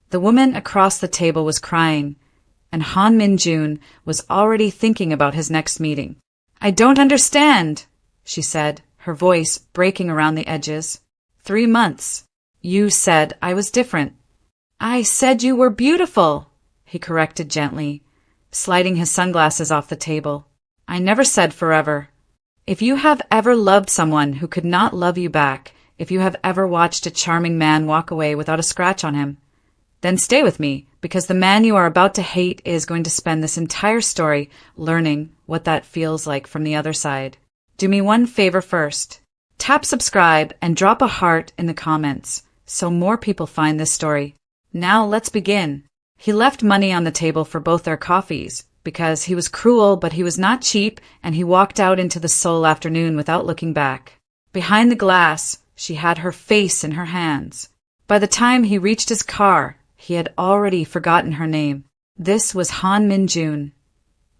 The woman across the table was crying, and Min-jun was already thinking about his next meeting. "I don't understand," she said, her voice breaking around the edges. 3 months. You said I was different." "I said you were beautiful," he corrected gently, sliding his sunglasses off the table. "I never said forever. If you have ever loved someone who could not love you back, if you have ever watched a charming man walk away without a scratch on him, then stay with me, because the man you are about to hate is going to spend this entire story learning what that feels like from the other side. Do me one favor first. Tap subscribe and drop a heart in the comments so more people find this story. Now let's begin." He left money on the table for both their coffees, because he was cruel but he was not cheap, and he walked out into the Seoul afternoon without looking back. Behind the glass, she had her face in her hands. By the time he reached his car, he had already forgotten her name. This was Min-jun,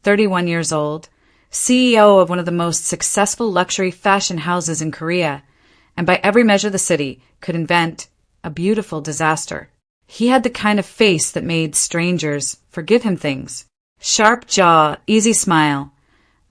31 years old, CEO of one of the most successful luxury fashion houses in Korea, and by every measure the city could invent a beautiful disaster. He had the kind of face that made strangers forgive him things. Sharp jaw, easy smile,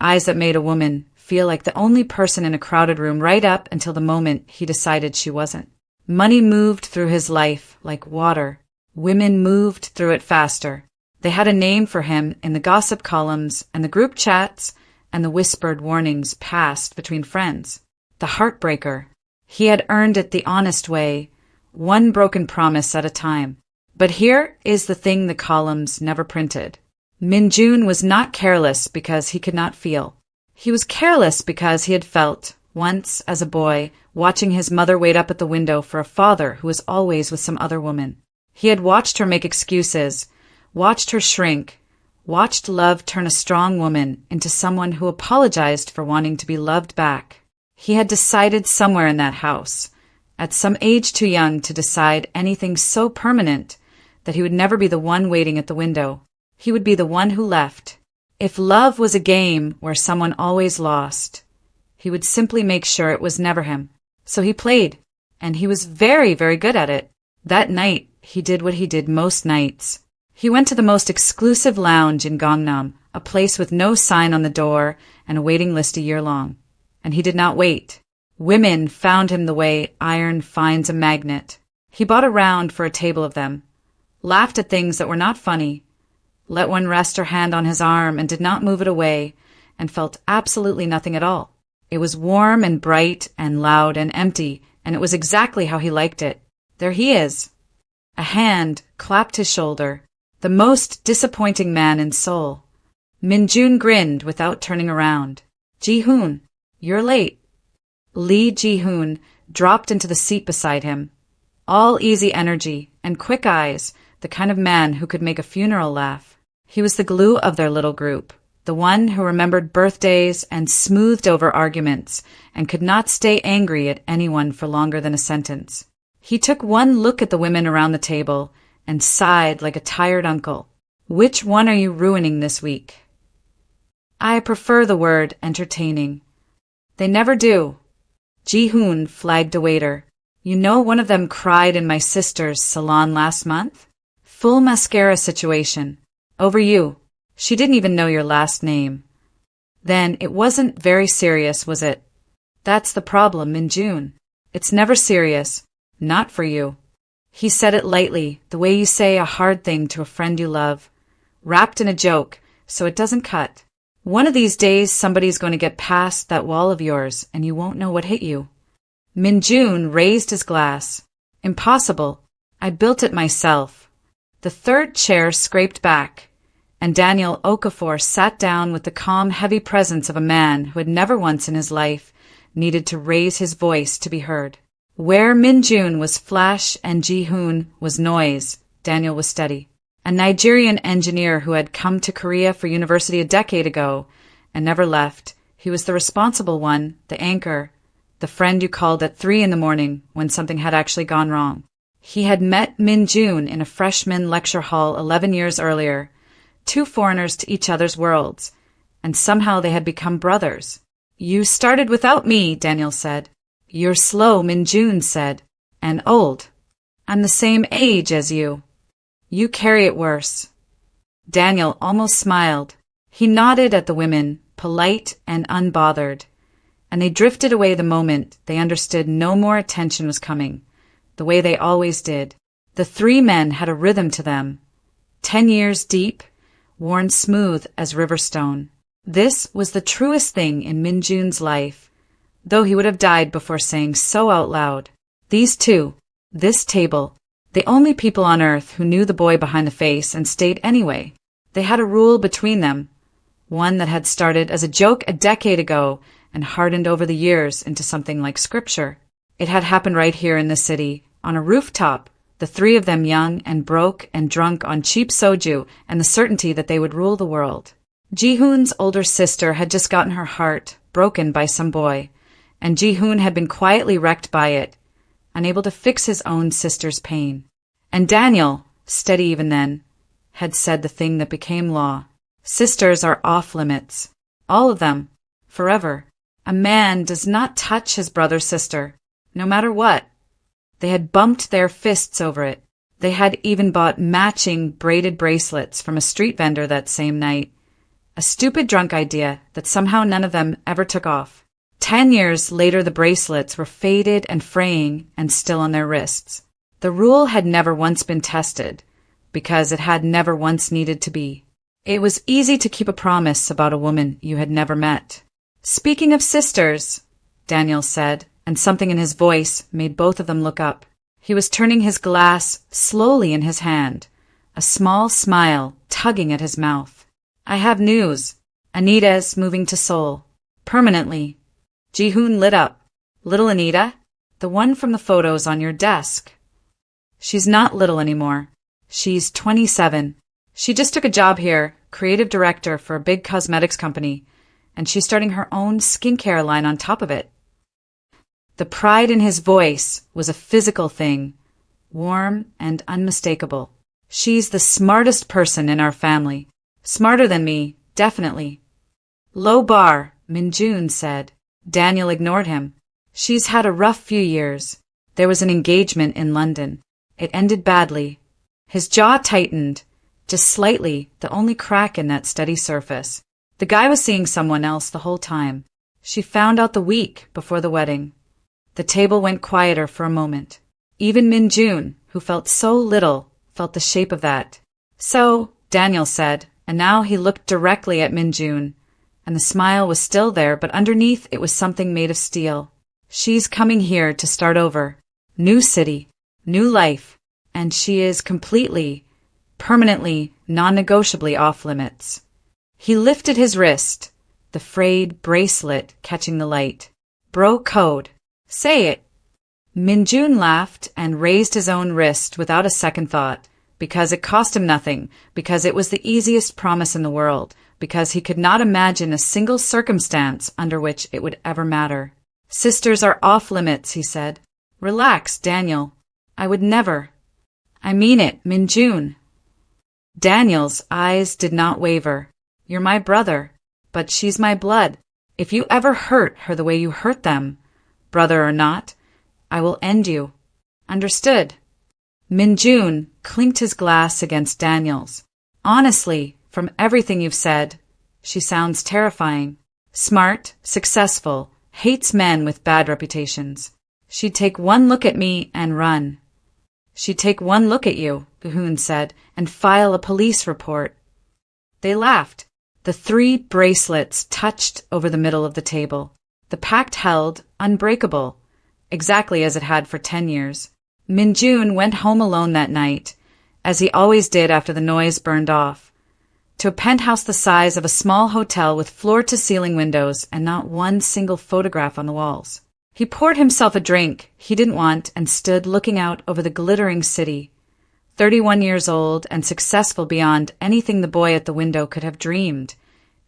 eyes that made a woman feel like the only person in a crowded room right up until the moment he decided she wasn't. Money moved through his life like water. Women moved through it faster. They had a name for him in the gossip columns and the group chats and the whispered warnings passed between friends. The heartbreaker. He had earned it the honest way, one broken promise at a time. But here is the thing the columns never printed. Min-jun was not careless because he could not feel. He was careless because he had felt, once as a boy, watching his mother wait up at the window for a father who was always with some other woman. He had watched her make excuses, watched her shrink, watched love turn a strong woman into someone who apologized for wanting to be loved back. He had decided somewhere in that house, at some age too young to decide anything so permanent, that he would never be the one waiting at the window. He would be the one who left. If love was a game where someone always lost, he would simply make sure it was never him. So he played, and he was very, very good at it. That night, he did what he did most nights. He went to the most exclusive lounge in Gangnam, a place with no sign on the door and a waiting list a year long. And he did not wait. Women found him the way iron finds a magnet. He bought a round for a table of them, laughed at things that were not funny, let one rest her hand on his arm and did not move it away, and felt absolutely nothing at all. It was warm and bright and loud and empty, and it was exactly how he liked it. There he is. A hand clapped his shoulder. The most disappointing man in Seoul. Min-jun grinned without turning around. "Ji-hoon, you're late." Lee Ji-hoon dropped into the seat beside him. All easy energy and quick eyes, the kind of man who could make a funeral laugh. He was the glue of their little group, the one who remembered birthdays and smoothed over arguments and could not stay angry at anyone for longer than a sentence. He took one look at the women around the table and sighed like a tired uncle. "Which one are you ruining this week?" "I prefer the word entertaining." "They never do." Ji-hoon flagged a waiter. "You know one of them cried in my sister's salon last month? Full mascara situation. Over you. She didn't even know your last name." "Then it wasn't very serious, was it?" "That's the problem, Min-jun. It's never serious. Not for you." He said it lightly, the way you say a hard thing to a friend you love, wrapped in a joke, so it doesn't cut. One of these days somebody's going to get past that wall of yours, and you won't know what hit you. Min-jun raised his glass. "Impossible. I built it myself." The third chair scraped back, and Anita Okafor sat down with the calm, heavy presence of a man who had never once in his life needed to raise his voice to be heard. Where Min-jun was flash and Ji-hoon was noise, Daniel was steady. A Nigerian engineer who had come to Korea for university a decade ago and never left, he was the responsible one, the anchor, the friend you called at 3 a.m. when something had actually gone wrong. He had met Min-jun in a freshman lecture hall 11 years earlier, 2 foreigners to each other's worlds, and somehow they had become brothers. "You started without me," Daniel said. "You're slow," Min-jun said, "and old. I'm the same age as you." You carry it worse. Daniel almost smiled. He nodded at the women, polite and unbothered, and they drifted away the moment they understood no more attention was coming, the way they always did. The three men had a rhythm to them, 10 years deep, worn smooth as riverstone. This was the truest thing in Min-jun's life, though he would have died before saying so out loud. These two, this table, the only people on earth who knew the boy behind the face and stayed anyway. They had a rule between them, one that had started as a joke a decade ago and hardened over the years into something like scripture. It had happened right here in the city, on a rooftop, the three of them young and broke and drunk on cheap soju and the certainty that they would rule the world. Ji-hoon's older sister had just gotten her heart broken by some boy, and Ji-hoon had been quietly wrecked by it, unable to fix his own sister's pain. And Daniel, steady even then, had said the thing that became law. Sisters are off limits. All of them. Forever. A man does not touch his brother's sister, no matter what. They had bumped their fists over it. They had even bought matching braided bracelets from a street vendor that same night. A stupid drunk idea that somehow none of them ever took off. 10 years later the bracelets were faded and fraying and still on their wrists. The rule had never once been tested, because it had never once needed to be. It was easy to keep a promise about a woman you had never met. Speaking of sisters, Daniel said, and something in his voice made both of them look up. He was turning his glass slowly in his hand, a small smile tugging at his mouth. I have news. Anita's moving to Seoul. Permanently. Ji-hoon lit up. Little Anita? The one from the photos on your desk. She's not little anymore. She's 27. She just took a job here, creative director for a big cosmetics company, and she's starting her own skincare line on top of it. The pride in his voice was a physical thing, warm and unmistakable. She's the smartest person in our family. Smarter than me, definitely. Low bar, Min-jun said. Daniel ignored him. She's had a rough few years. There was an engagement in London. It ended badly. His jaw tightened, just slightly, the only crack in that steady surface. The guy was seeing someone else the whole time. She found out the week before the wedding. The table went quieter for a moment. Even Min-jun, who felt so little, felt the shape of that. So, Daniel said, and now he looked directly at Min-jun, and the smile was still there, but underneath it was something made of steel. She's coming here to start over. New city, new life, and she is completely, permanently, non-negotiably off limits. He lifted his wrist, the frayed bracelet catching the light. Bro code. Say it. Min-jun laughed and raised his own wrist without a second thought, because it cost him nothing, because it was the easiest promise in the world, because he could not imagine a single circumstance under which it would ever matter. Sisters are off limits, he said. Relax, Daniel. I would never. I mean it, Min-jun. Daniel's eyes did not waver. You're my brother, but she's my blood. If you ever hurt her the way you hurt them, brother or not, I will end you. Understood? Min-jun clinked his glass against Daniel's. Honestly, from everything you've said, she sounds terrifying. Smart, successful, hates men with bad reputations. She'd take one look at me and run. She'd take one look at you, Ji-hoon said, and file a police report. They laughed. The 3 bracelets touched over the middle of the table. The pact held, unbreakable, exactly as it had for 10 years. Min-jun went home alone that night, as he always did after the noise burned off, to a penthouse the size of a small hotel with floor-to-ceiling windows and not one single photograph on the walls. He poured himself a drink he didn't want and stood looking out over the glittering city, 31 years old and successful beyond anything the boy at the window could have dreamed,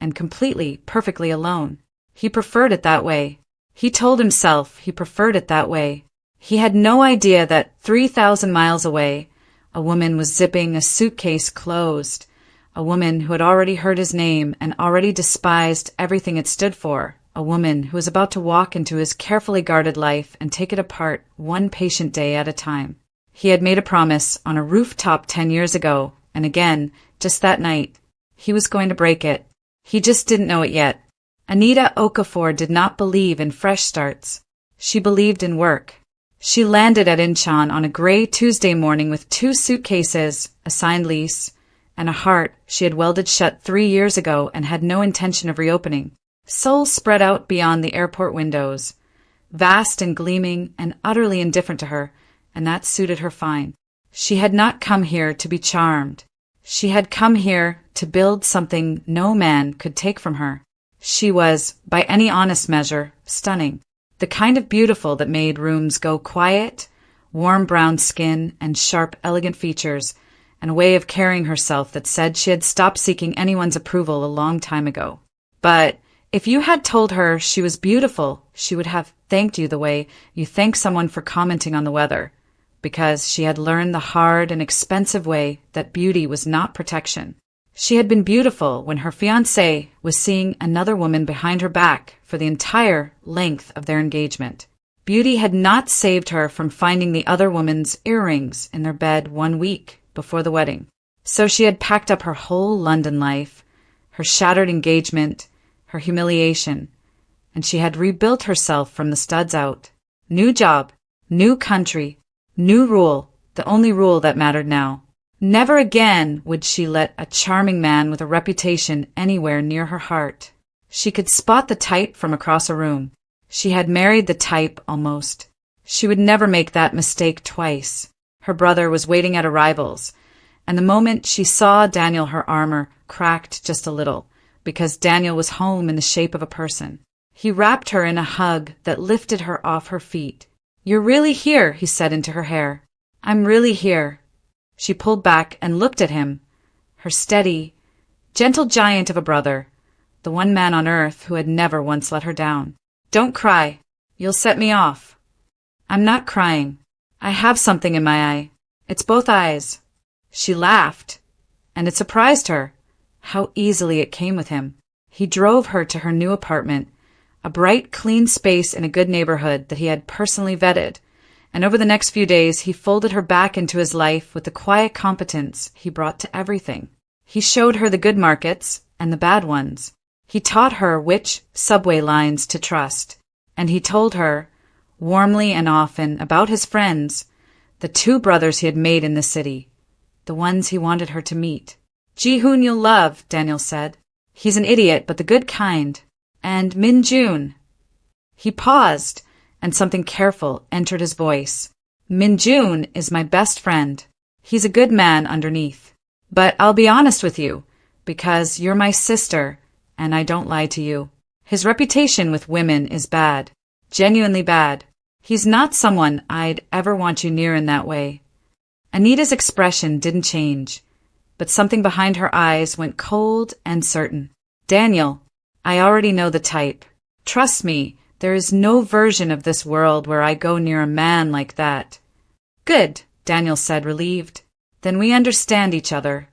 and completely, perfectly alone. He preferred it that way. He told himself he preferred it that way. He had no idea that 3,000 miles away, a woman was zipping a suitcase closed, a woman who had already heard his name and already despised everything it stood for, a woman who was about to walk into his carefully guarded life and take it apart one patient day at a time. He had made a promise on a rooftop 10 years ago, and again, just that night. He was going to break it. He just didn't know it yet. Anita Okafor did not believe in fresh starts. She believed in work. She landed at Incheon on a gray Tuesday morning with 2 suitcases, a signed lease, and a heart she had welded shut 3 years ago and had no intention of reopening. Seoul spread out beyond the airport windows, vast and gleaming and utterly indifferent to her, and that suited her fine. She had not come here to be charmed. She had come here to build something no man could take from her. She was, by any honest measure, stunning. The kind of beautiful that made rooms go quiet, warm brown skin and sharp, elegant features, and a way of carrying herself that said she had stopped seeking anyone's approval a long time ago. But if you had told her she was beautiful, she would have thanked you the way you thank someone for commenting on the weather, because she had learned the hard and expensive way that beauty was not protection. She had been beautiful when her fiancé was seeing another woman behind her back for the entire length of their engagement. Beauty had not saved her from finding the other woman's earrings in their bed 1 week before the wedding. So she had packed up her whole London life, her shattered engagement, her humiliation, and she had rebuilt herself from the studs out. New job, new country, new rule, the only rule that mattered now. Never again would she let a charming man with a reputation anywhere near her heart. She could spot the type from across a room. She had married the type almost. She would never make that mistake twice. Her brother was waiting at arrivals, and the moment she saw Daniel, her armor cracked just a little, because Daniel was home in the shape of a person. He wrapped her in a hug that lifted her off her feet. "You're really here," he said into her hair. "I'm really here." She pulled back and looked at him, her steady, gentle giant of a brother, the one man on earth who had never once let her down. "Don't cry. You'll set me off." "I'm not crying. I have something in my eye. It's both eyes." She laughed, and it surprised her how easily it came with him. He drove her to her new apartment, a bright, clean space in a good neighborhood that he had personally vetted, and over the next few days he folded her back into his life with the quiet competence he brought to everything. He showed her the good markets and the bad ones. He taught her which subway lines to trust, and he told her, warmly and often, about his friends, the 2 brothers he had made in the city, the ones he wanted her to meet. "Ji-hoon you'll love," Daniel said. "He's an idiot, but the good kind. And Min-jun." He paused, and something careful entered his voice. "Min-jun is my best friend. He's a good man underneath. But I'll be honest with you, because you're my sister, and I don't lie to you. His reputation with women is bad, genuinely bad. He's not someone I'd ever want you near in that way." Anita's expression didn't change, but something behind her eyes went cold and certain. "Daniel, I already know the type. Trust me, there is no version of this world where I go near a man like that." "Good," Daniel said, relieved. "Then we understand each other."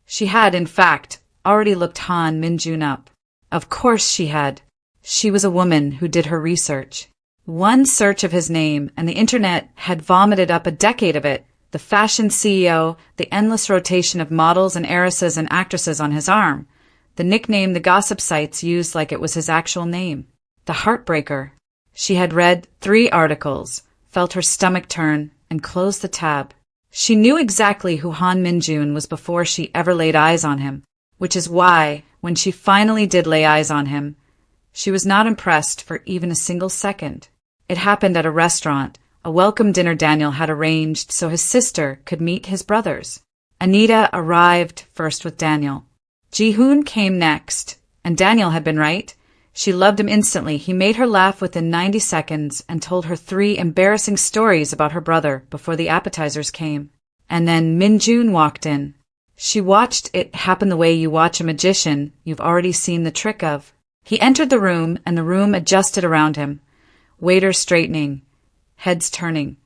She had, in fact, already looked Han Min-jun up. Of course she had. She was a woman who did her research. One search of his name, and the internet had vomited up a decade of it, the fashion CEO, the endless rotation of models and heiresses and actresses on his arm, the nickname the gossip sites used like it was his actual name. The Heartbreaker. She had read 3 articles, felt her stomach turn, and closed the tab. She knew exactly who Han Min-jun was before she ever laid eyes on him, which is why, when she finally did lay eyes on him, she was not impressed for even a single second. It happened at a restaurant, a welcome dinner Daniel had arranged so his sister could meet his brothers. Anita arrived first with Daniel. Ji-hoon came next, and Daniel had been right. She loved him instantly. He made her laugh within 90 seconds and told her 3 embarrassing stories about her brother before the appetizers came. And then Min-jun walked in. She watched it happen the way you watch a magician you've already seen the trick of. He entered the room, and the room adjusted around him. Waiters straightening, heads turning,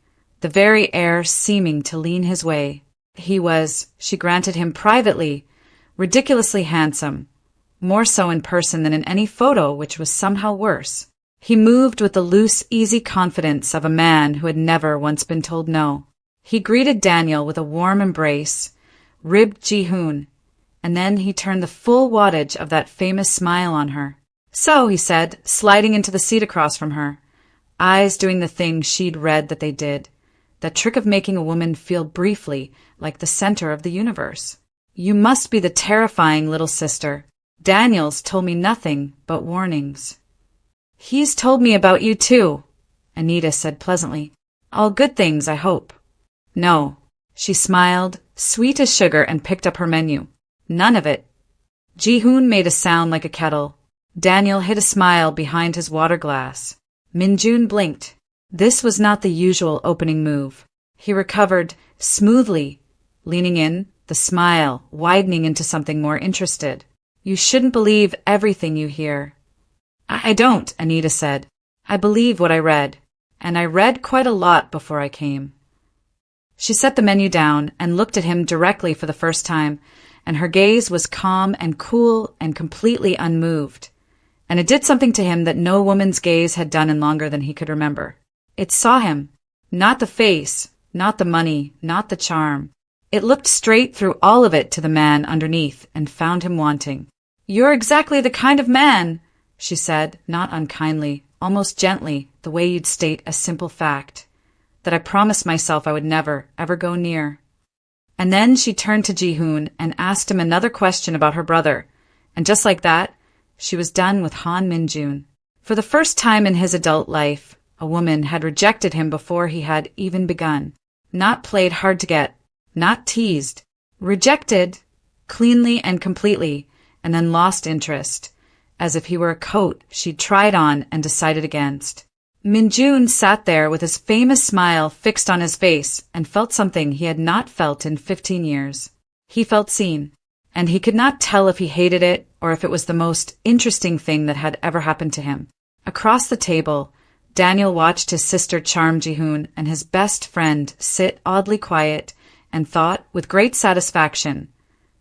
the very air seeming to lean his way. He was, she granted him privately, ridiculously handsome, more so in person than in any photo, which was somehow worse. He moved with the loose, easy confidence of a man who had never once been told no. He greeted Daniel with a warm embrace, ribbed Ji-hoon, and then he turned the full wattage of that famous smile on her. "So," he said, sliding into the seat across from her, eyes doing the thing she'd read that they did, that trick of making a woman feel briefly like the center of the universe. "You must be the terrifying little sister. Daniel's told me nothing but warnings." "He's told me about you too," Anita said pleasantly. "All good things, I hope." "No." She smiled, sweet as sugar, and picked up her menu. "None of it." Ji-hoon made a sound like a kettle. Daniel hid a smile behind his water glass. Min-jun blinked. This was not the usual opening move. He recovered smoothly, leaning in, the smile widening into something more interested. "You shouldn't believe everything you hear." I don't," Anita said. "I believe what I read, and I read quite a lot before I came." She set the menu down and looked at him directly for the first time, and her gaze was calm and cool and completely unmoved. And it did something to him that no woman's gaze had done in longer than he could remember. It saw him. Not the face, not the money, not the charm. It looked straight through all of it to the man underneath and found him wanting. "You're exactly the kind of man," she said, not unkindly, almost gently, the way you'd state a simple fact, that I promised myself I would never, ever go near. And then she turned to Ji-hoon and asked him another question about her brother, and just like that, she was done with Han Min-jun. For the first time in his adult life, a woman had rejected him before he had even begun. Not played hard to get, not teased. Rejected, cleanly and completely, and then lost interest, as if he were a coat she'd tried on and decided against. Min-jun sat there with his famous smile fixed on his face and felt something he had not felt in 15 years. He felt seen, and he could not tell if he hated it or if it was the most interesting thing that had ever happened to him. Across the table, Daniel watched his sister charm Ji-hoon and his best friend sit oddly quiet and thought, with great satisfaction,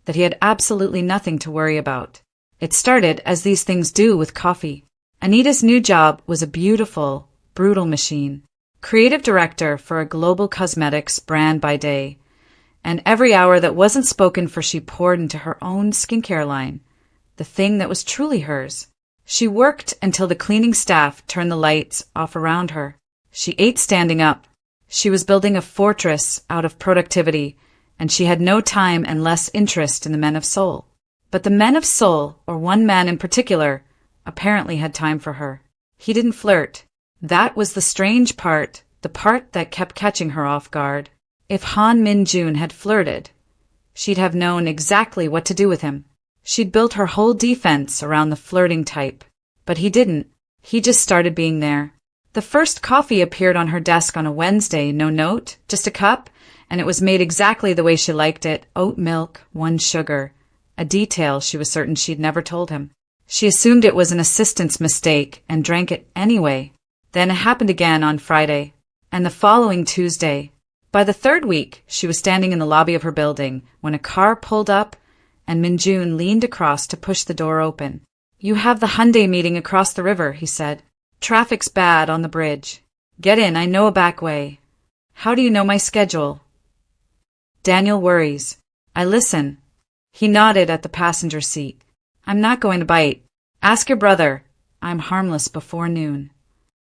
that he had absolutely nothing to worry about. It started as these things do with coffee. Anita's new job was a beautiful, brutal machine. Creative director for a global cosmetics brand by day, and every hour that wasn't spoken for she poured into her own skincare line, the thing that was truly hers. She worked until the cleaning staff turned the lights off around her. She ate standing up. She was building a fortress out of productivity, and she had no time and less interest in the men of Seoul. But the men of Seoul, or one man in particular, apparently had time for her. He didn't flirt. That was the strange part, the part that kept catching her off guard. If Han Min-jun had flirted, she'd have known exactly what to do with him. She'd built her whole defense around the flirting type. But he didn't. He just started being there. The first coffee appeared on her desk on a Wednesday, no note, just a cup, and it was made exactly the way she liked it, oat milk, 1 sugar, a detail she was certain she'd never told him. She assumed it was an assistant's mistake and drank it anyway. Then it happened again on Friday, and the following Tuesday. By the 3rd week, she was standing in the lobby of her building when a car pulled up and Min-jun leaned across to push the door open. "You have the Hyundai meeting across the river," he said. "Traffic's bad on the bridge. Get in, I know a back way." "How do you know my schedule?" Daniel worries. "I listen." He nodded at the passenger seat. "I'm not going to bite. Ask your brother. I'm harmless before noon."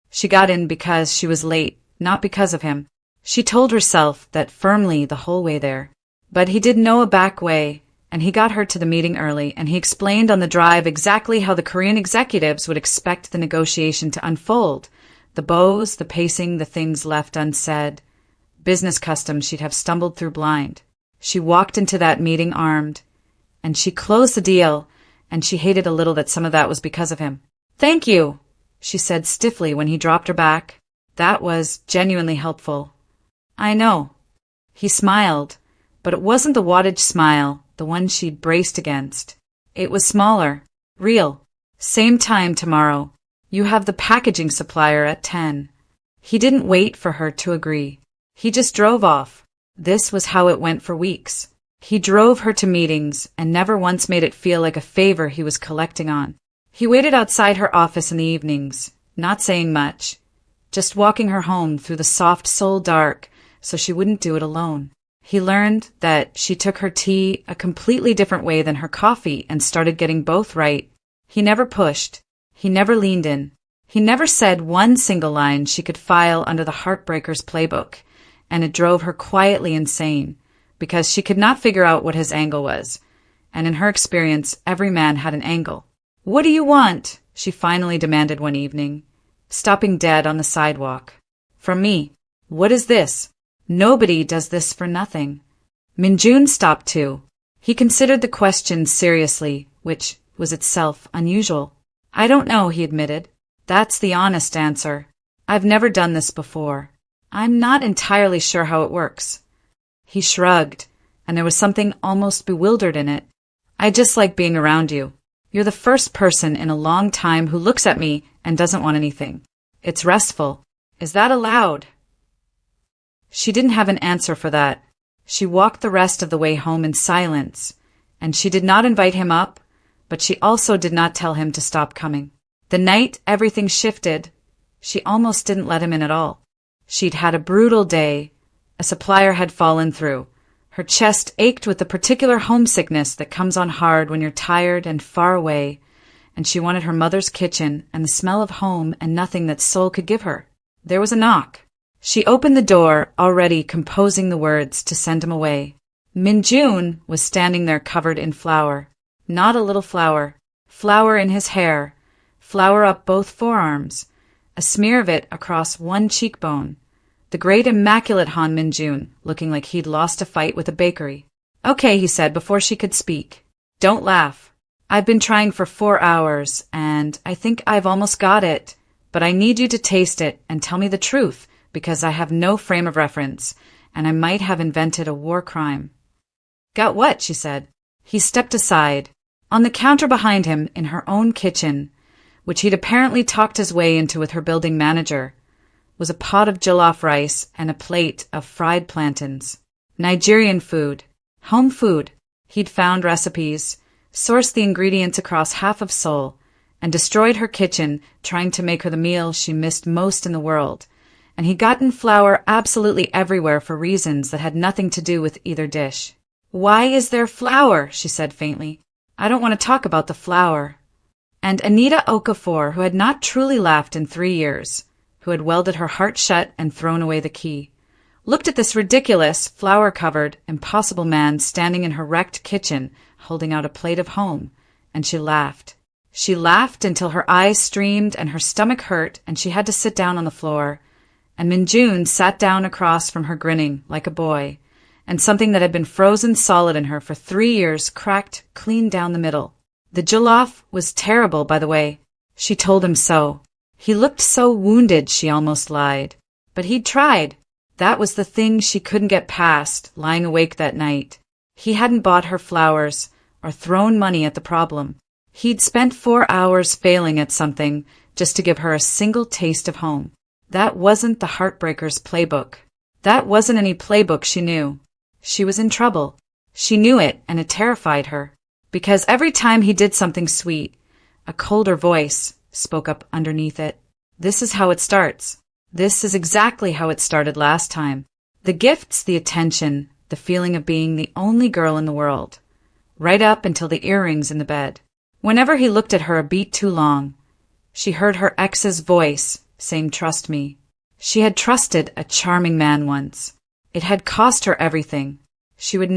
She got in because she was late, not because of him. She told herself that firmly the whole way there. But he did know a back way, and he got her to the meeting early, and he explained on the drive exactly how the Korean executives would expect the negotiation to unfold. The bows, the pacing, the things left unsaid. Business customs she'd have stumbled through blind. She walked into that meeting armed, and she closed the deal, and she hated a little that some of that was because of him. "Thank you," she said stiffly when he dropped her back. That was genuinely helpful. "I know." He smiled, but it wasn't the wattage smile, the one she'd braced against. It was smaller, real. "Same time tomorrow. You have the packaging supplier at 10. He didn't wait for her to agree. He just drove off. This was how it went for weeks. He drove her to meetings and never once made it feel like a favor he was collecting on. He waited outside her office in the evenings, not saying much, just walking her home through the soft Seoul dark, so she wouldn't do it alone. He learned that she took her tea a completely different way than her coffee and started getting both right. He never pushed. He never leaned in. He never said one single line she could file under the Heartbreaker's playbook, and it drove her quietly insane, because she could not figure out what his angle was. And in her experience, every man had an angle. "What do you want?" she finally demanded one evening, stopping dead on the sidewalk. "From me. What is this? Nobody does this for nothing." Min-jun stopped too. He considered the question seriously, which was itself unusual. "I don't know," he admitted. "That's the honest answer. I've never done this before. I'm not entirely sure how it works." He shrugged, and there was something almost bewildered in it. "I just like being around you. You're the first person in a long time who looks at me and doesn't want anything. It's restful. Is that allowed?" She didn't have an answer for that. She walked the rest of the way home in silence, and she did not invite him up, but she also did not tell him to stop coming. The night everything shifted, she almost didn't let him in at all. She'd had a brutal day. A supplier had fallen through. Her chest ached with the particular homesickness that comes on hard when you're tired and far away, and she wanted her mother's kitchen and the smell of home and nothing that Seoul could give her. There was a knock. She opened the door, already composing the words to send him away. Min-jun was standing there covered in flour. Not a little flour. Flour in his hair. Flour up both forearms. A smear of it across one cheekbone. The great immaculate Han Min-jun, looking like he'd lost a fight with a bakery. "Okay," he said before she could speak. "Don't laugh. I've been trying for 4 hours, and I think I've almost got it. But I need you to taste it and tell me the truth, because I have no frame of reference, and I might have invented a war crime." "Got what?" she said. He stepped aside. On the counter behind him, in her own kitchen, which he'd apparently talked his way into with her building manager, was a pot of jollof rice and a plate of fried plantains. Nigerian food. Home food. He'd found recipes, sourced the ingredients across half of Seoul, and destroyed her kitchen trying to make her the meal she missed most in the world. And he'd gotten flour absolutely everywhere for reasons that had nothing to do with either dish. "Why is there flour?" she said faintly. "I don't want to talk about the flour." And Anita Okafor, who had not truly laughed in 3 years, who had welded her heart shut and thrown away the key, looked at this ridiculous, flour-covered, impossible man standing in her wrecked kitchen, holding out a plate of home, and she laughed. She laughed until her eyes streamed and her stomach hurt, and she had to sit down on the floor. And Min-jun sat down across from her, grinning like a boy, and something that had been frozen solid in her for 3 years cracked clean down the middle. The jollof was terrible, by the way. She told him so. He looked so wounded, she almost lied. But he'd tried. That was the thing she couldn't get past, lying awake that night. He hadn't bought her flowers or thrown money at the problem. He'd spent 4 hours failing at something just to give her a single taste of home. That wasn't the Heartbreaker's playbook. That wasn't any playbook she knew. She was in trouble. She knew it, and it terrified her. Because every time he did something sweet, a colder voice spoke up underneath it. "This is how it starts. This is exactly how it started last time. The gifts, the attention, the feeling of being the only girl in the world. Right up until the earrings in the bed." Whenever he looked at her a beat too long, she heard her ex's voice saying, "Trust me." She had trusted a charming man once. It had cost her everything. She could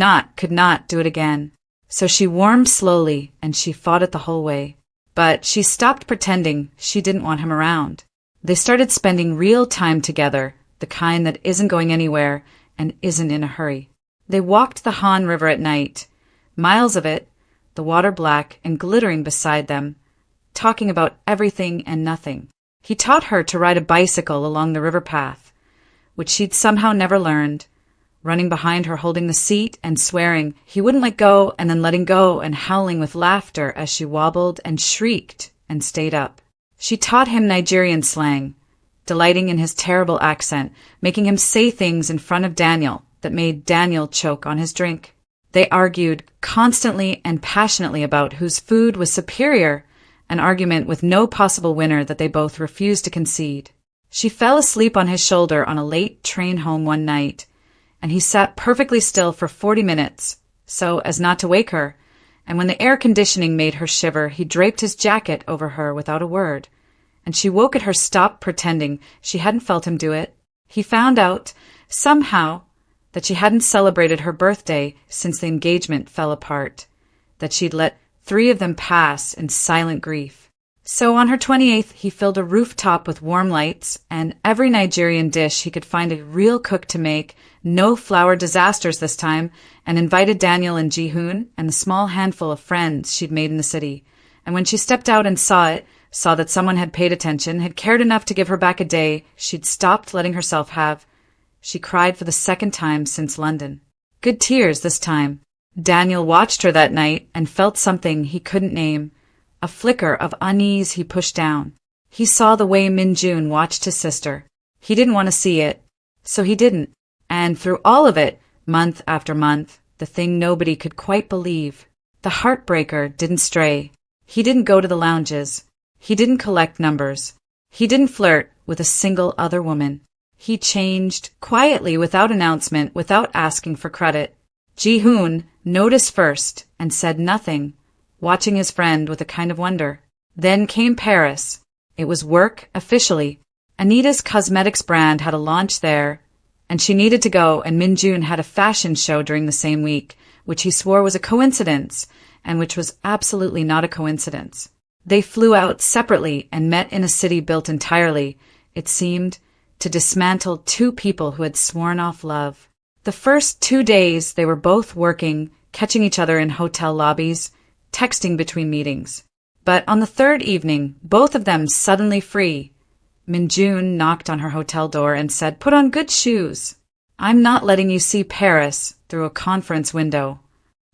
not do it again. So she warmed slowly, and she fought it the whole way. But she stopped pretending she didn't want him around. They started spending real time together, the kind that isn't going anywhere and isn't in a hurry. They walked the Han River at night, miles of it, the water black and glittering beside them, talking about everything and nothing. He taught her to ride a bicycle along the river path, which she'd somehow never learned, running behind her holding the seat and swearing he wouldn't let go, and then letting go and howling with laughter as she wobbled and shrieked and stayed up. She taught him Nigerian slang, delighting in his terrible accent, making him say things in front of Daniel that made Daniel choke on his drink. They argued constantly and passionately about whose food was superior, an argument with no possible winner that they both refused to concede. She fell asleep on his shoulder on a late train home one night, and he sat perfectly still for 40 minutes, so as not to wake her, and when the air conditioning made her shiver, he draped his jacket over her without a word, and she woke at her stop pretending she hadn't felt him do it. He found out, somehow, that she hadn't celebrated her birthday since the engagement fell apart, that she'd let 3 of them pass in silent grief. So on her 28th, he filled a rooftop with warm lights and every Nigerian dish he could find a real cook to make, no flour disasters this time, and invited Daniel and Ji-hoon and the small handful of friends she'd made in the city. And when she stepped out and saw that someone had paid attention, had cared enough to give her back a day she'd stopped letting herself have, she cried for the second time since London. Good tears this time. Daniel watched her that night and felt something he couldn't name. A flicker of unease he pushed down. He saw the way Min-jun watched his sister. He didn't want to see it, so he didn't. And through all of it, month after month, the thing nobody could quite believe, the heartbreaker didn't stray. He didn't go to the lounges. He didn't collect numbers. He didn't flirt with a single other woman. He changed, quietly, without announcement, without asking for credit. Ji-hoon noticed first and said nothing, watching his friend with a kind of wonder. Then came Paris. It was work, officially. Anita's cosmetics brand had a launch there, and she needed to go, and Min-jun had a fashion show during the same week, which he swore was a coincidence, and which was absolutely not a coincidence. They flew out separately and met in a city built entirely, it seemed, to dismantle 2 people who had sworn off love. The first 2 days they were both working, catching each other in hotel lobbies, texting between meetings. But on the 3rd evening, both of them suddenly free. Min-jun knocked on her hotel door and said, "Put on good shoes. I'm not letting you see Paris through a conference window."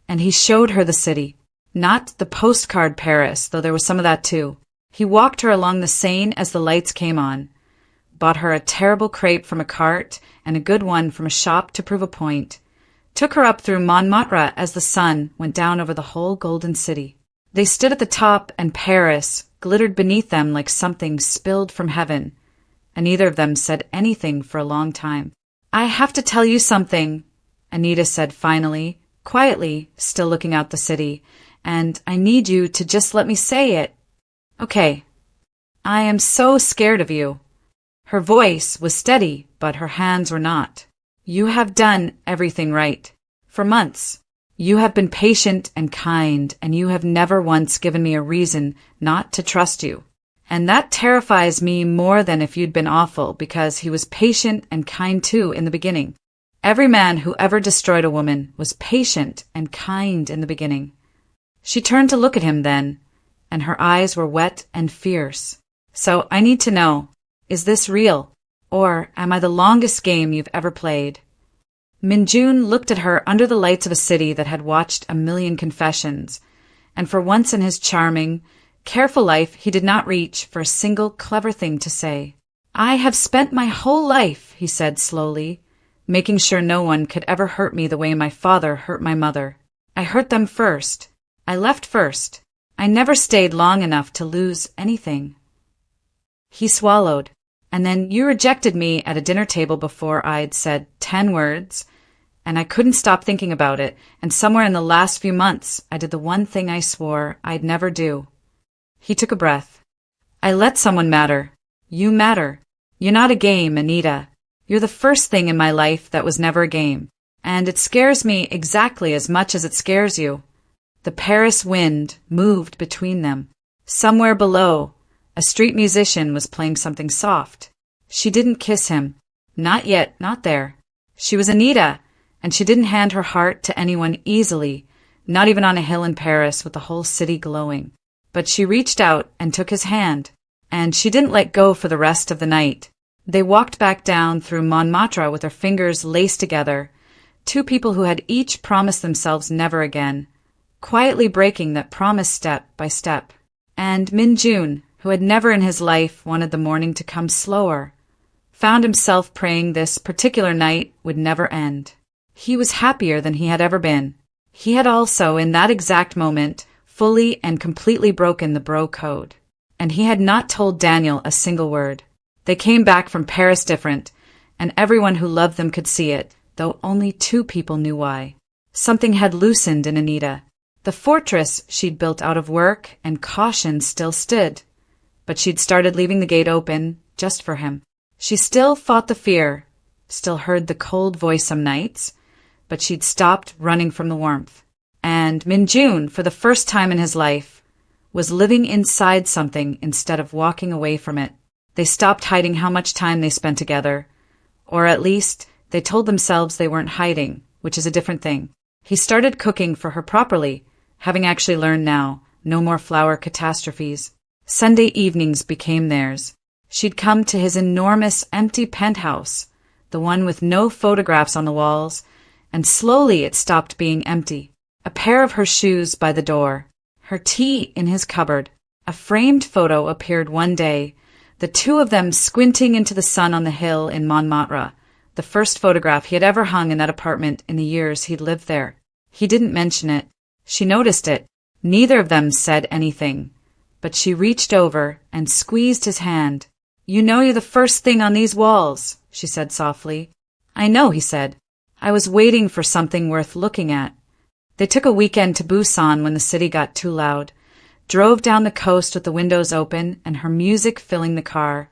And he showed her the city. Not the postcard Paris, though there was some of that too. He walked her along the Seine as the lights came on, bought her a terrible crepe from a cart and a good one from a shop to prove a point, took her up through Montmartre as the sun went down over the whole golden city. They stood at the top, and Paris glittered beneath them like something spilled from heaven, and neither of them said anything for a long time. "I have to tell you something," Anita said finally, quietly, still looking out the city, "and I need you to just let me say it." "Okay. I am so scared of you." Her voice was steady, but her hands were not. "You have done everything right. For months. You have been patient and kind, and you have never once given me a reason not to trust you. And that terrifies me more than if you'd been awful, because he was patient and kind too in the beginning. Every man who ever destroyed a woman was patient and kind in the beginning." She turned to look at him then, and her eyes were wet and fierce. "So I need to know, is this real, or am I the longest game you've ever played?" Min-jun looked at her under the lights of a city that had watched a million confessions, and for once in his charming, careful life he did not reach for a single clever thing to say. "I have spent my whole life," he said slowly, "making sure no one could ever hurt me the way my father hurt my mother. I hurt them first. I left first. I never stayed long enough to lose anything." He swallowed. "And then you rejected me at a dinner table before I'd said 10 words, and I couldn't stop thinking about it, and somewhere in the last few months I did the one thing I swore I'd never do." He took a breath. "I let someone matter. You matter. You're not a game, Anita. You're the first thing in my life that was never a game, and it scares me exactly as much as it scares you." The Paris wind moved between them. Somewhere below, a street musician was playing something soft. She didn't kiss him. Not yet, not there. She was Anita, and she didn't hand her heart to anyone easily, not even on a hill in Paris with the whole city glowing. But she reached out and took his hand, and she didn't let go for the rest of the night. They walked back down through Montmartre with their fingers laced together, 2 people who had each promised themselves never again, quietly breaking that promise step by step. And Min-jun, who had never in his life wanted the morning to come slower, found himself praying this particular night would never end. He was happier than he had ever been. He had also, in that exact moment, fully and completely broken the bro code. And he had not told Daniel a single word. They came back from Paris different, and everyone who loved them could see it. though only 2 people knew why. Something had loosened in Anita. The fortress she'd built out of work and caution still stood, but she'd started leaving the gate open just for him. She still fought the fear, still heard the cold voice some nights, but she'd stopped running from the warmth. And Min-jun, for the first time in his life, was living inside something instead of walking away from it. They stopped hiding how much time they spent together, or at least they told themselves they weren't hiding, which is a different thing. He started cooking for her properly, having actually learned now, no more flower catastrophes. Sunday evenings became theirs. She'd come to his enormous empty penthouse, the one with no photographs on the walls, and slowly it stopped being empty. A pair of her shoes by the door, her tea in his cupboard. A framed photo appeared one day, the 2 of them squinting into the sun on the hill in Montmartre, the first photograph he had ever hung in that apartment in the years he'd lived there. He didn't mention it. She noticed it. Neither of them said anything, but she reached over and squeezed his hand. "You know you're the first thing on these walls," she said softly. "I know," he said. "I was waiting for something worth looking at." They took a weekend to Busan when the city got too loud, drove down the coast with the windows open and her music filling the car.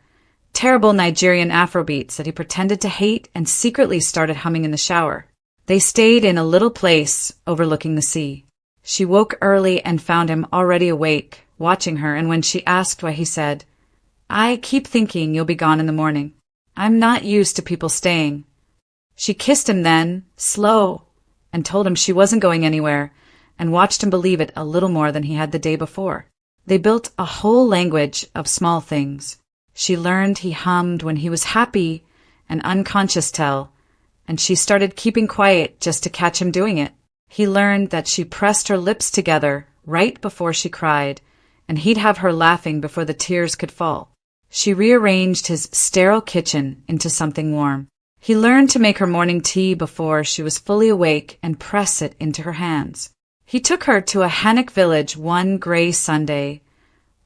Terrible Nigerian Afrobeats that he pretended to hate and secretly started humming in the shower. They stayed in a little place overlooking the sea. She woke early and found him already awake, watching her, and when she asked why, he said, "I keep thinking you'll be gone in the morning. I'm not used to people staying." She kissed him then, slow, and told him she wasn't going anywhere, and watched him believe it a little more than he had the day before. They built a whole language of small things. She learned he hummed when he was happy, an unconscious tell, and she started keeping quiet just to catch him doing it. He learned that she pressed her lips together right before she cried, and he'd have her laughing before the tears could fall. She rearranged his sterile kitchen into something warm. He learned to make her morning tea before she was fully awake and press it into her hands. He took her to a Hanok village one gray Sunday.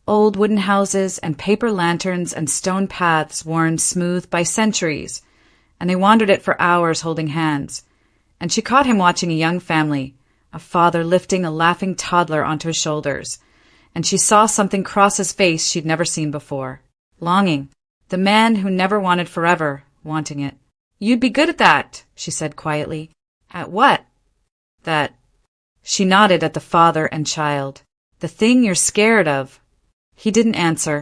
Old wooden houses and paper lanterns and stone paths worn smooth by centuries, and they wandered it for hours holding hands. And she caught him watching a young family, a father lifting a laughing toddler onto his shoulders, and she saw something cross his face she'd never seen before. Longing. The man who never wanted forever, wanting it. "You'd be good at that," she said quietly. "At what?" "That." She nodded at the father and child. "The thing you're scared of." He didn't answer,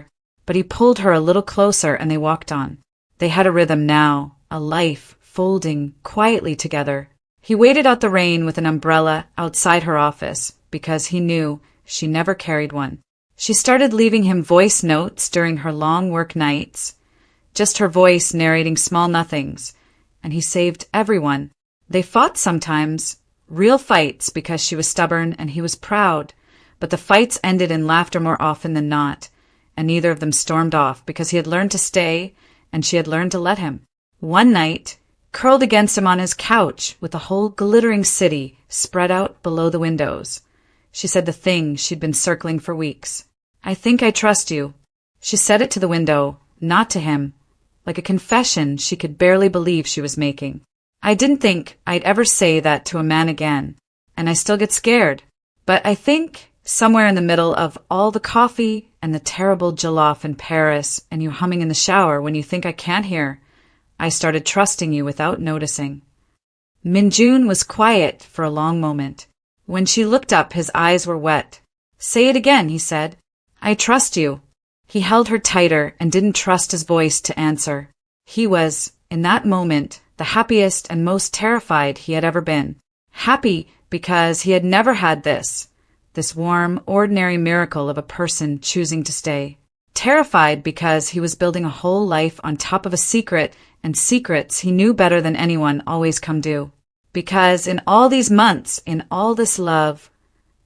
but he pulled her a little closer and they walked on. They had a rhythm now, a life, folding quietly together. He waited out the rain with an umbrella outside her office because he knew she never carried one. She started leaving him voice notes during her long work nights, just her voice narrating small nothings, and he saved everyone. They fought sometimes, real fights because she was stubborn and he was proud, but the fights ended in laughter more often than not, and neither of them stormed off because he had learned to stay and she had learned to let him. One night, curled against him on his couch with the whole glittering city spread out below the windows, she said the thing she'd been circling for weeks. "I think I trust you." She said it to the window, not to him, like a confession she could barely believe she was making. "I didn't think I'd ever say that to a man again, and I still get scared. But I think somewhere in the middle of all the coffee and the terrible jollof in Paris and you humming in the shower when you think I can't hear, I started trusting you without noticing." Min-jun was quiet for a long moment. When she looked up, his eyes were wet. "Say it again," he said. "I trust you." He held her tighter and didn't trust his voice to answer. He was, in that moment, the happiest and most terrified he had ever been. Happy because he had never had this warm, ordinary miracle of a person choosing to stay. Terrified because he was building a whole life on top of a secret, and secrets he knew better than anyone always come due. Because in all these months, in all this love,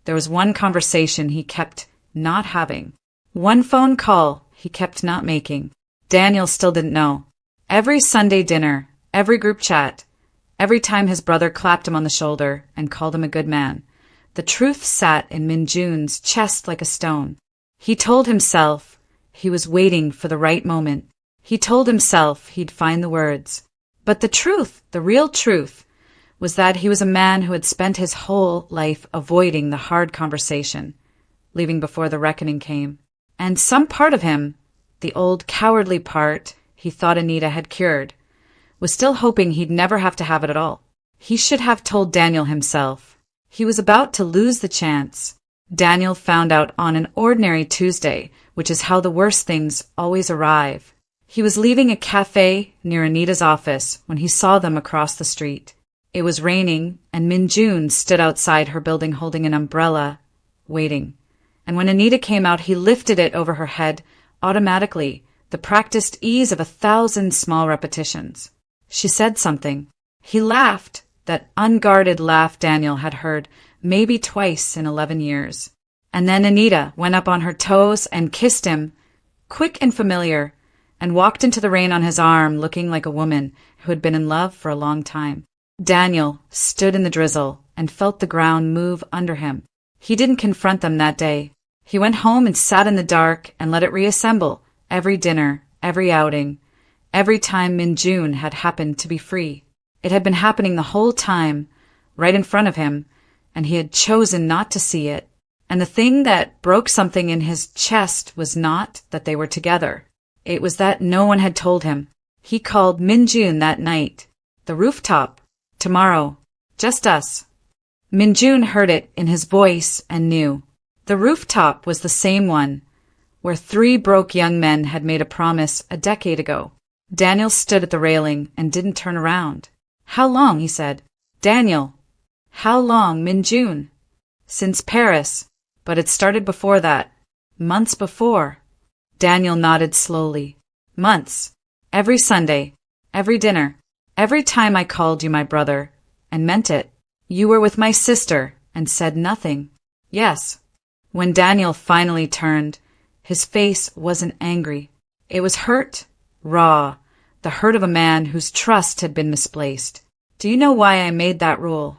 there was one conversation he kept not having. One phone call he kept not making. Daniel still didn't know. Every Sunday dinner, every group chat, every time his brother clapped him on the shoulder and called him a good man, the truth sat in Min-jun's chest like a stone. He told himself he was waiting for the right moment. He told himself he'd find the words. But the truth, the real truth, was that he was a man who had spent his whole life avoiding the hard conversation, leaving before the reckoning came. And some part of him, the old cowardly part he thought Anita had cured, was still hoping he'd never have to have it at all. He should have told Daniel himself. He was about to lose the chance. Daniel found out on an ordinary Tuesday, which is how the worst things always arrive. He was leaving a cafe near Anita's office when he saw them across the street. It was raining, and Min-jun stood outside her building holding an umbrella, waiting. And when Anita came out, he lifted it over her head, automatically, the practiced ease of 1,000 small repetitions. She said something. He laughed, that unguarded laugh Daniel had heard maybe twice in 11 years. And then Anita went up on her toes and kissed him, quick and familiar, and walked into the rain on his arm looking like a woman who had been in love for a long time. Daniel stood in the drizzle and felt the ground move under him. He didn't confront them that day. He went home and sat in the dark and let it reassemble, every dinner, every outing, every time Min-jun had happened to be free. It had been happening the whole time, right in front of him, and he had chosen not to see it. And the thing that broke something in his chest was not that they were together. It was that no one had told him. He called Min-jun that night. The rooftop. Tomorrow. Just us. Min-jun heard it in his voice and knew. The rooftop was the same one, where 3 broke young men had made a promise a decade ago. Daniel stood at the railing and didn't turn around. How long, he said. Daniel. How long, Min-jun? Since Paris, but it started before that. Months before. Daniel nodded slowly. Months. Every Sunday. Every dinner. Every time I called you my brother, and meant it. You were with my sister, and said nothing. Yes. When Daniel finally turned, his face wasn't angry. It was hurt, raw, the hurt of a man whose trust had been misplaced. Do you know why I made that rule?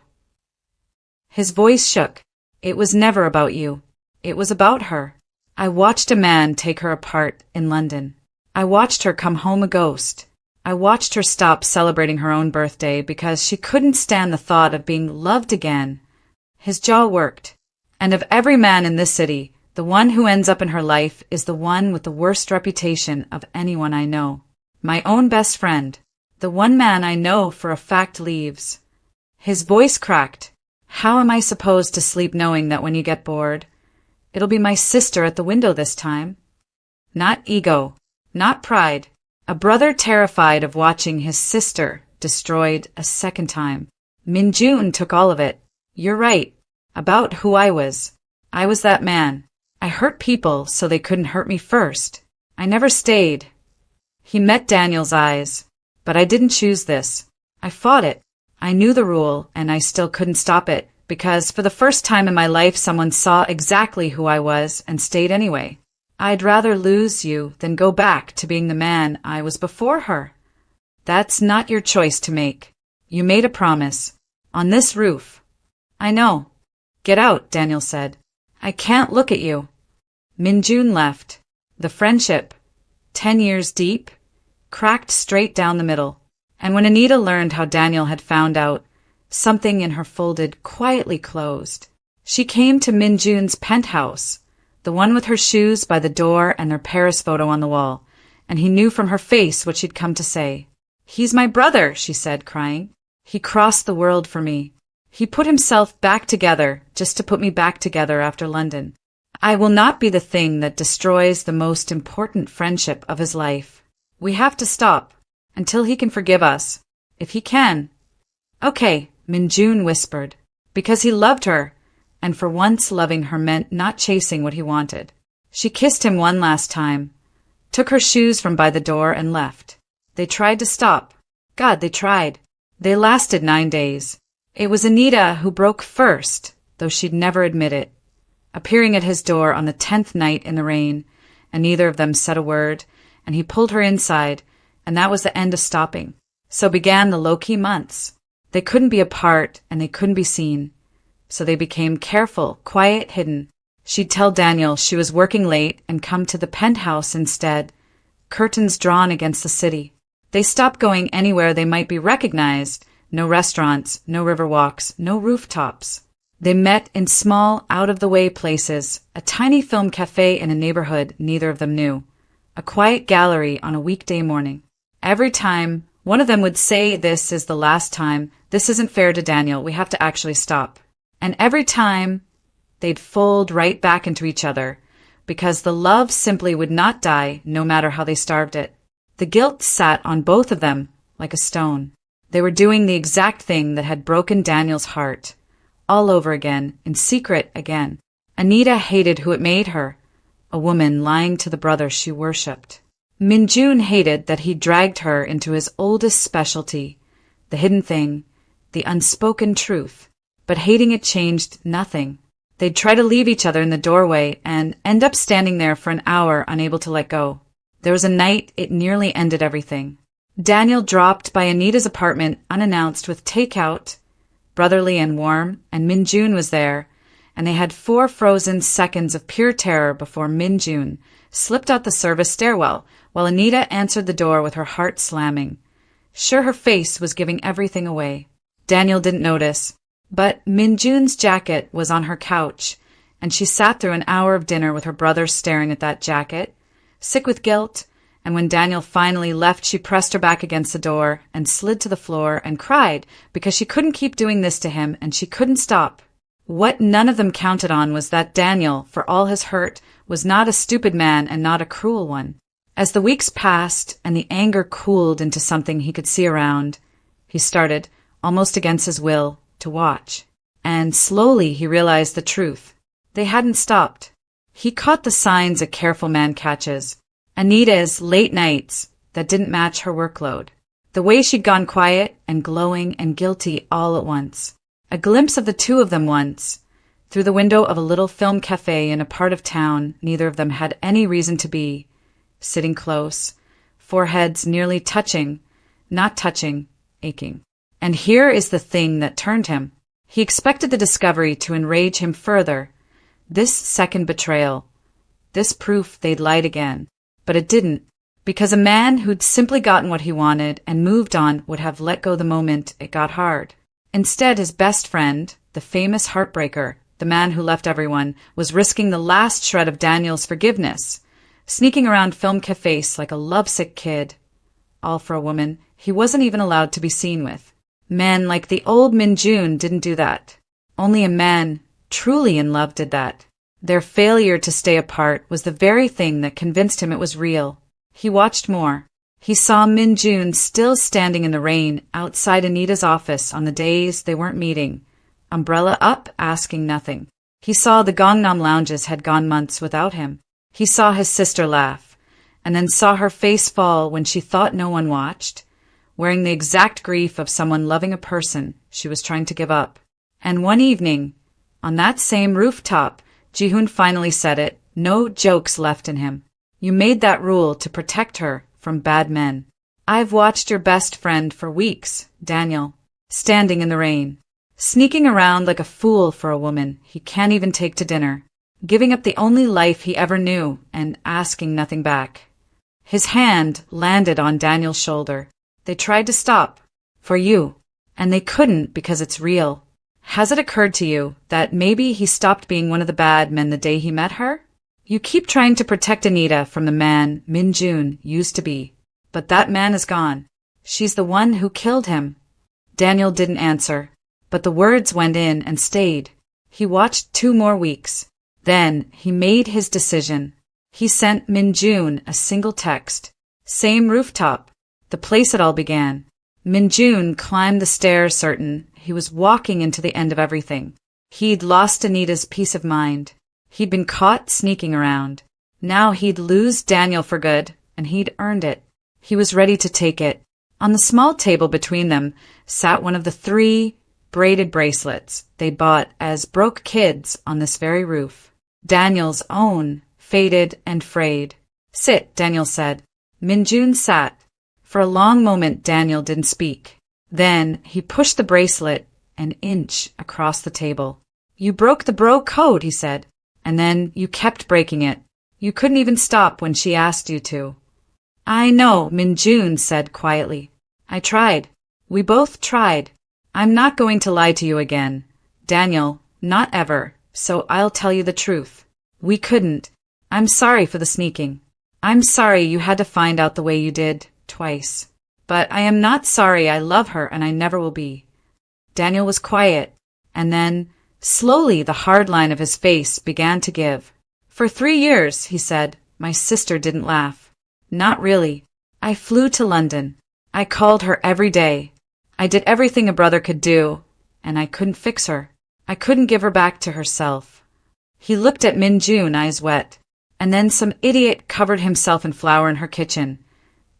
His voice shook. It was never about you. It was about her. I watched a man take her apart in London. I watched her come home a ghost. I watched her stop celebrating her own birthday because she couldn't stand the thought of being loved again. His jaw worked. And of every man in this city, the one who ends up in her life is the one with the worst reputation of anyone I know. My own best friend. The one man I know for a fact leaves. His voice cracked. How am I supposed to sleep knowing that when you get bored, it'll be my sister at the window this time? Not ego. Not pride. A brother terrified of watching his sister destroyed a second time. Min-jun took all of it. You're right. About who I was. I was that man. I hurt people so they couldn't hurt me first. I never stayed. He met Daniel's eyes. But I didn't choose this. I fought it. I knew the rule, and I still couldn't stop it, because for the first time in my life someone saw exactly who I was and stayed anyway. I'd rather lose you than go back to being the man I was before her. That's not your choice to make. You made a promise. On this roof. I know. Get out, Daniel said. I can't look at you. Min-jun left. The friendship, 10 years deep, cracked straight down the middle. And when Anita learned how Daniel had found out, something in her folded quietly closed. She came to Min-jun's penthouse, the one with her shoes by the door and their Paris photo on the wall, and he knew from her face what she'd come to say. He's my brother, she said, crying. He crossed the world for me. He put himself back together just to put me back together after London. I will not be the thing that destroys the most important friendship of his life. We have to stop. Until he can forgive us. If he can. Okay, Min-jun whispered. Because he loved her, and for once loving her meant not chasing what he wanted. She kissed him one last time, took her shoes from by the door and left. They tried to stop. God, they tried. They lasted 9 days. It was Anita who broke first, though she'd never admit it. Appearing at his door on the 10th night in the rain, and neither of them said a word, and he pulled her inside, and that was the end of stopping. So began the low-key months. They couldn't be apart, and they couldn't be seen. So they became careful, quiet, hidden. She'd tell Daniel she was working late and come to the penthouse instead, curtains drawn against the city. They stopped going anywhere they might be recognized, No restaurants, no river walks, no rooftops. They met in small, out-of-the-way places, a tiny film cafe in a neighborhood neither of them knew, a quiet gallery on a weekday morning. Every time, one of them would say, "This is the last time. This isn't fair to Daniel. We have to actually stop." And every time, they'd fold right back into each other, because the love simply would not die no matter how they starved it. The guilt sat on both of them like a stone. They were doing the exact thing that had broken Daniel's heart, all over again, in secret again. Anita hated who it made her, a woman lying to the brother she worshipped. Min-jun hated that he dragged her into his oldest specialty, the hidden thing, the unspoken truth. But hating it changed nothing. They'd try to leave each other in the doorway and end up standing there for an hour unable to let go. There was a night it nearly ended everything. Daniel dropped by Anita's apartment unannounced with takeout, brotherly and warm, and Min-jun was there, and they had 4 frozen seconds of pure terror before Min-jun slipped out the service stairwell while Anita answered the door with her heart slamming. Sure, her face was giving everything away. Daniel didn't notice, but Min-jun's jacket was on her couch, and she sat through an hour of dinner with her brother staring at that jacket, sick with guilt, and when Daniel finally left, she pressed her back against the door and slid to the floor and cried because she couldn't keep doing this to him and she couldn't stop. What none of them counted on was that Daniel, for all his hurt, was not a stupid man and not a cruel one. As the weeks passed and the anger cooled into something he could see around, he started, almost against his will, to watch. And slowly he realized the truth. They hadn't stopped. He caught the signs a careful man catches. Anita's late nights that didn't match her workload. The way she'd gone quiet and glowing and guilty all at once. A glimpse of the two of them once, through the window of a little film cafe in a part of town neither of them had any reason to be, sitting close, foreheads nearly touching, not touching, aching. And here is the thing that turned him. He expected the discovery to enrage him further. This second betrayal. This proof they'd lied again. But it didn't, because a man who'd simply gotten what he wanted and moved on would have let go the moment it got hard. Instead, his best friend, the famous heartbreaker, the man who left everyone, was risking the last shred of Daniel's forgiveness, sneaking around film cafes like a lovesick kid. All for a woman he wasn't even allowed to be seen with. Men like the old Min-jun didn't do that. Only a man truly in love did that. Their failure to stay apart was the very thing that convinced him it was real. He watched more. He saw Min-jun still standing in the rain outside Anita's office on the days they weren't meeting, umbrella up, asking nothing. He saw the Gangnam lounges had gone months without him. He saw his sister laugh, and then saw her face fall when she thought no one watched, wearing the exact grief of someone loving a person she was trying to give up. And one evening, on that same rooftop, Ji-hoon finally said it, no jokes left in him. You made that rule to protect her from bad men. I've watched your best friend for weeks, Daniel, standing in the rain, sneaking around like a fool for a woman he can't even take to dinner, giving up the only life he ever knew and asking nothing back. His hand landed on Daniel's shoulder. They tried to stop. For you. And they couldn't because it's real. Has it occurred to you that maybe he stopped being one of the bad men the day he met her? You keep trying to protect Anita from the man Min-jun used to be, but that man is gone. She's the one who killed him. Daniel didn't answer, but the words went in and stayed. He watched 2 more weeks. Then he made his decision. He sent Min-jun a single text. Same rooftop. The place it all began. Min-jun climbed the stairs certain he was walking into the end of everything. He'd lost Anita's peace of mind. He'd been caught sneaking around. Now he'd lose Daniel for good, and he'd earned it. He was ready to take it. On the small table between them sat one of the 3 braided bracelets they'd bought as broke kids on this very roof. Daniel's own, faded and frayed. Sit, Daniel said. Min-jun sat. For a long moment Daniel didn't speak. Then he pushed the bracelet an inch across the table. You broke the bro code, he said. And then you kept breaking it. You couldn't even stop when she asked you to. I know, Min-jun said quietly. I tried. We both tried. I'm not going to lie to you again, Daniel, not ever, so I'll tell you the truth. We couldn't. I'm sorry for the sneaking. I'm sorry you had to find out the way you did, twice. But I am not sorry. I love her and I never will be. Daniel was quiet, and then, slowly the hard line of his face began to give. For 3 years, he said, my sister didn't laugh. Not really. I flew to London. I called her every day. I did everything a brother could do, and I couldn't fix her. I couldn't give her back to herself. He looked at Min-jun, eyes wet, and then some idiot covered himself in flour in her kitchen,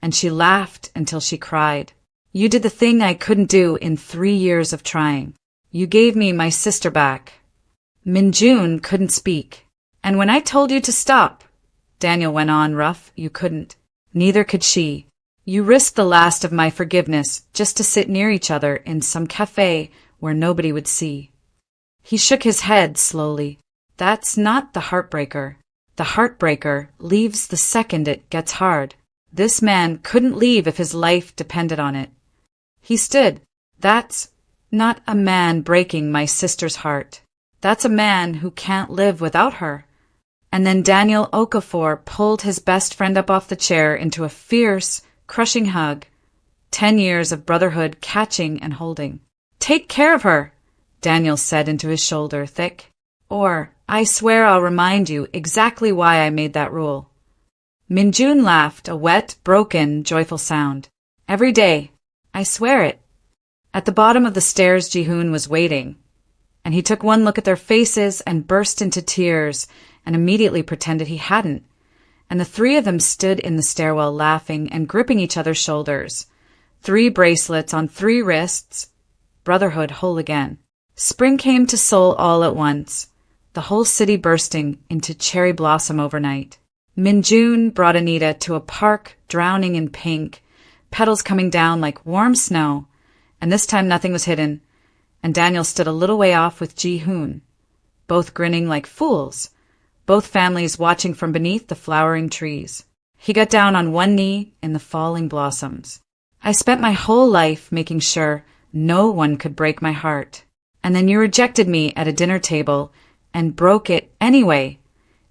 and she laughed until she cried. You did the thing I couldn't do in 3 years of trying. You gave me my sister back. Min-jun couldn't speak. And when I told you to stop, Daniel went on rough, you couldn't. Neither could she. You risked the last of my forgiveness just to sit near each other in some cafe where nobody would see. He shook his head slowly. That's not the heartbreaker. The heartbreaker leaves the second it gets hard. This man couldn't leave if his life depended on it. He stood. That's not a man breaking my sister's heart. That's a man who can't live without her. And then Daniel Okafor pulled his best friend up off the chair into a fierce, crushing hug. 10 years of brotherhood catching and holding. Take care of her, Daniel said into his shoulder, thick. Or, I swear I'll remind you exactly why I made that rule. Min-jun laughed, a wet, broken, joyful sound. Every day. I swear it. At the bottom of the stairs Ji-hoon was waiting, and he took one look at their faces and burst into tears and immediately pretended he hadn't. And the 3 of them stood in the stairwell laughing and gripping each other's shoulders. 3 bracelets on 3 wrists. Brotherhood whole again. Spring came to Seoul all at once, the whole city bursting into cherry blossom overnight. Min-jun brought Anita to a park drowning in pink, petals coming down like warm snow, and this time nothing was hidden, and Daniel stood a little way off with Ji-hoon, both grinning like fools, both families watching from beneath the flowering trees. He got down on one knee in the falling blossoms. I spent my whole life making sure no one could break my heart, and then you rejected me at a dinner table and broke it anyway,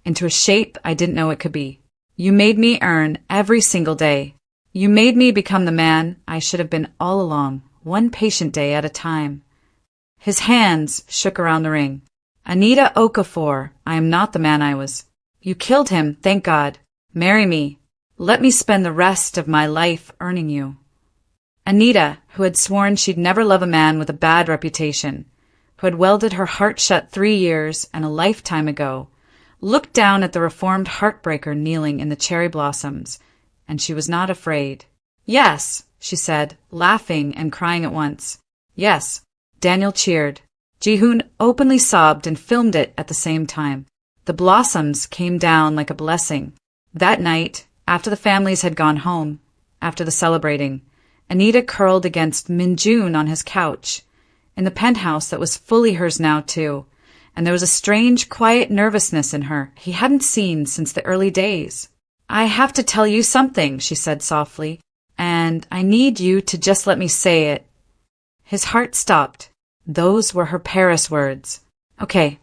into a shape I didn't know it could be. You made me earn every single day. You made me become the man I should have been all along, one patient day at a time. His hands shook around the ring. Anita Okafor, I am not the man I was. You killed him, thank God. Marry me. Let me spend the rest of my life earning you. Anita, who had sworn she'd never love a man with a bad reputation, who had welded her heart shut 3 years and a lifetime ago, looked down at the reformed heartbreaker kneeling in the cherry blossoms, and she was not afraid. Yes, she said, laughing and crying at once. Yes. Daniel cheered. Ji-hoon openly sobbed and filmed it at the same time. The blossoms came down like a blessing. That night, after the families had gone home, after the celebrating, Anita curled against Min-jun on his couch, in the penthouse that was fully hers now too, and there was a strange, quiet nervousness in her he hadn't seen since the early days. I have to tell you something, she said softly, and I need you to just let me say it. His heart stopped. Those were her Paris words. Okay.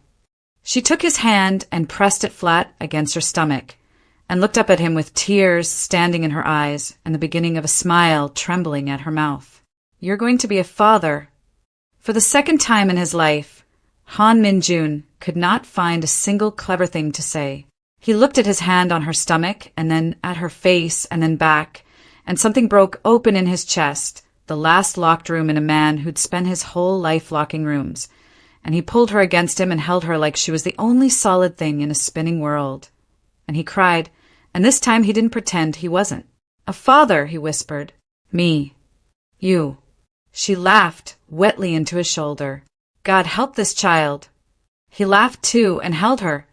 She took his hand and pressed it flat against her stomach, and looked up at him with tears standing in her eyes and the beginning of a smile trembling at her mouth. You're going to be a father. For the second time in his life, Han Min-jun could not find a single clever thing to say. He looked at his hand on her stomach, and then at her face, and then back, and something broke open in his chest, the last locked room in a man who'd spent his whole life locking rooms, and he pulled her against him and held her like she was the only solid thing in a spinning world. And he cried, and this time he didn't pretend he wasn't. A father, he whispered. Me. You. She laughed wetly into his shoulder. God help this child. He laughed too and held her,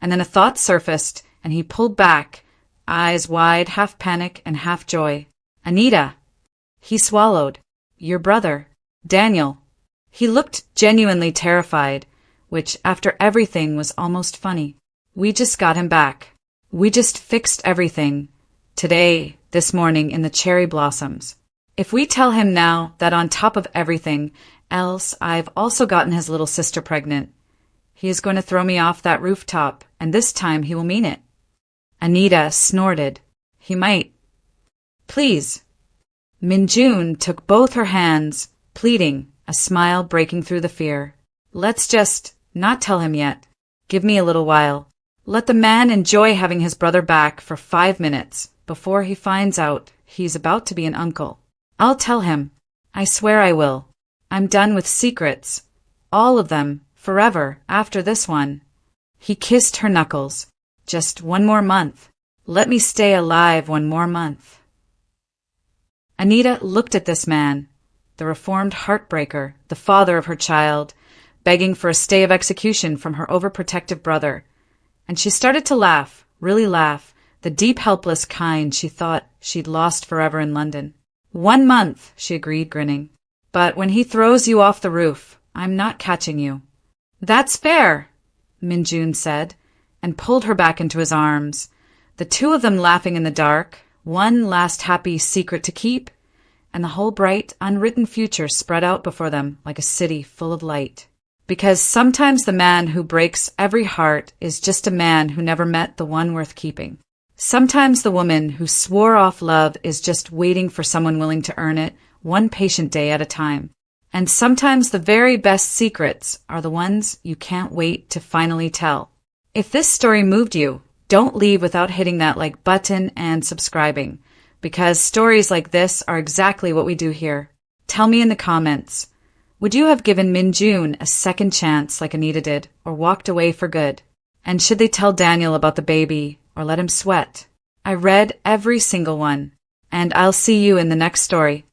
and then a thought surfaced, and he pulled back, eyes wide, half panic and half joy. Anita. He swallowed. Your brother. Daniel. He looked genuinely terrified, which, after everything, was almost funny. We just got him back. We just fixed everything. Today, this morning, in the cherry blossoms. If we tell him now that on top of everything, Else, I've also gotten his little sister pregnant. He is going to throw me off that rooftop, and this time he will mean it. Anita snorted. He might. Please. Min-jun took both her hands, pleading, a smile breaking through the fear. Let's just not tell him yet. Give me a little while. Let the man enjoy having his brother back for 5 minutes before he finds out he's about to be an uncle. I'll tell him. I swear I will. I'm done with secrets. All of them, forever, after this one. He kissed her knuckles. Just 1 more month. Let me stay alive 1 more month. Anita looked at this man, the reformed heartbreaker, the father of her child, begging for a stay of execution from her overprotective brother. And she started to laugh, really laugh, the deep helpless kind she thought she'd lost forever in London. 1 month, she agreed, grinning. But when he throws you off the roof, I'm not catching you. That's fair, Min-jun said, and pulled her back into his arms, the two of them laughing in the dark, one last happy secret to keep, and the whole bright, unwritten future spread out before them like a city full of light. Because sometimes the man who breaks every heart is just a man who never met the one worth keeping. Sometimes the woman who swore off love is just waiting for someone willing to earn it, one patient day at a time. And sometimes the very best secrets are the ones you can't wait to finally tell. If this story moved you, don't leave without hitting that like button and subscribing, because stories like this are exactly what we do here. Tell me in the comments, would you have given Min-jun a second chance like Anita did, or walked away for good? And should they tell Daniel about the baby, or let him sweat? I read every single one, and I'll see you in the next story.